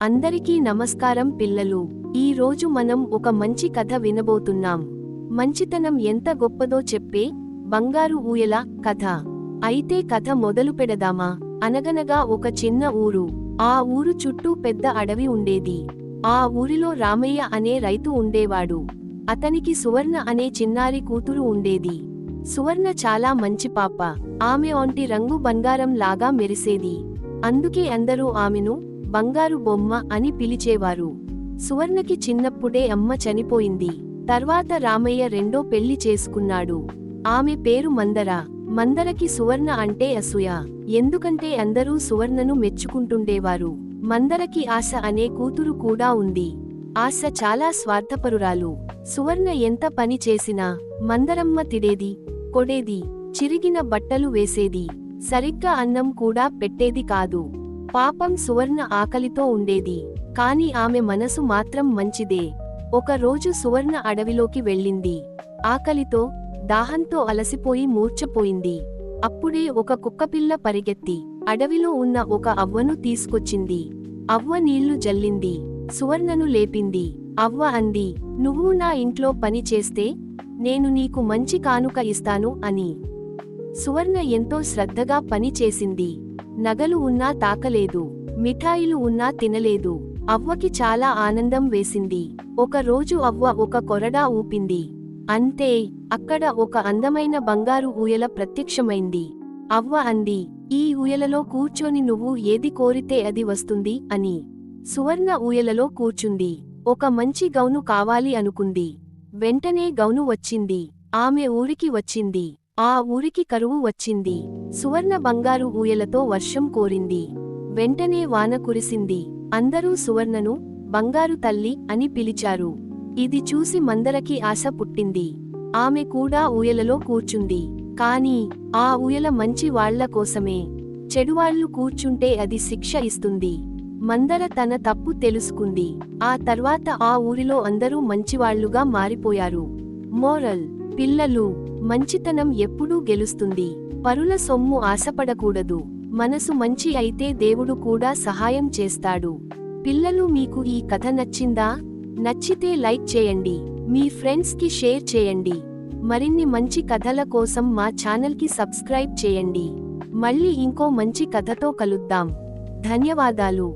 అందరికీ నమస్కారం పిల్లలు. ఈ రోజు మనం ఒక మంచి కథ వినబోతున్నాం. మంచితనం ఎంత గొప్పదో చెప్పే బంగారు ఊయల కథ. అయితే కథ మొదలు పెడదామా? అనగనగా ఒక చిన్న ఊరు. ఆ ఊరు చుట్టూ పెద్ద అడవి ఉండేది. ఆ ఊరిలో రామయ్య అనే రైతు ఉండేవాడు. అతనికి సువర్ణ అనే చిన్నారి కూతురు ఉండేది. సువర్ణ చాలా మంచి పాప. ఆమె ఒంటి రంగు బంగారం లాగా మెరిసేది. అందుకే అందరూ ఆమెను బంగారు బొమ్మ అని పిలిచేవారు. సువర్ణకి చిన్నప్పుడే అమ్మ చనిపోయింది. తర్వాత రామయ్య రెండో పెళ్లి చేసుకున్నాడు. ఆమె పేరు మందర. మందరకి సువర్ణ అంటే అసూయ. ఎందుకంటే అందరూ సువర్ణను మెచ్చుకుంటుండేవారు. మందరకి ఆశ అనే కూతురు కూడా ఉంది. ఆశ చాలా స్వార్థపరురాలు. సువర్ణ ఎంత పని చేసినా మందరమ్మ తిడేది, కొడేది, చిరిగిన బట్టలు వేసేది, సరిగ్గా అన్నం కూడా పెట్టేది కాదు. పాపం సువర్ణ ఆకలితో ఉండేది. కాని ఆమె మనసు మాత్రం మంచిదే. ఒక రోజు సువర్ణ అడవిలోకి వెళ్ళింది. ఆకలితో, దాహంతో అలసిపోయి మూర్ఛపోయింది. అప్పుడే ఒక కుక్కపిల్ల పరిగెత్తి అడవిలో ఉన్న ఒక అవ్వను తీసుకొచ్చింది. అవ్వ నీళ్లు జల్లింది. సువర్ణను లేపింది. అవ్వ అంది, "నువ్వు నా ఇంట్లో పని చేస్తే నేను నీకు మంచి కానుక ఇస్తాను" అని. సువర్ణ ఎంతో శ్రద్ధగా పని చేసింది. నగలు ఉన్నా తాకలేదు, మిఠాయిలు ఉన్నా తినలేదు. అవ్వకి చాలా ఆనందం వేసింది. ఒక రోజు అవ్వ ఒక కొరడా ఊపింది. అంతే, అక్కడ ఒక అందమైన బంగారు ఊయల ప్రత్యక్షమైంది. అవ్వ అంది, "ఈ ఊయలలో కూర్చొని నువ్వు ఏది కోరితే అది వస్తుంది" అని. సువర్ణ ఊయలలో కూర్చుంది. ఒక మంచి గౌను కావాలి అనుకుంది. వెంటనే గౌను వచ్చింది. ఆమె ఊరికి వచ్చింది. ఆ ఊరికి కరువు వచ్చింది. సువర్ణ బంగారు ఊయలతో వర్షం కోరింది. వెంటనే వాన కురిసింది. అందరూ సువర్ణను బంగారు తల్లి అని పిలిచారు. ఇది చూసి మందరకి ఆశ పుట్టింది. ఆమె కూడా ఊయలలో కూర్చుంది. కాని ఆ ఊయల మంచి వాళ్ల కోసమే. చెడువాళ్లు కూర్చుంటే అది శిక్ష ఇస్తుంది. మందర తన తప్పు తెలుసుకుంది. ఆ తర్వాత ఆ ఊరిలో అందరూ మంచివాళ్లుగా మారిపోయారు. మోరల్: పిల్లలు, మంచితనం ఎప్పుడూ గెలుస్తుంది. పరుల సొమ్ము ఆశపడకూడదు. మనసు మంచి అయితే దేవుడు కూడా సహాయం చేస్తాడు. పిల్లలు, మీకు ఈ కథ నచ్చిందా? నచ్చితే లైక్ చేయండి. మీ ఫ్రెండ్స్ కి షేర్ చేయండి. మరిన్ని మంచి కథల కోసం మా ఛానల్ కి సబ్స్క్రైబ్ చేయండి. మళ్ళీ ఇంకో మంచి కథతో కలుద్దాం. ధన్యవాదాలు.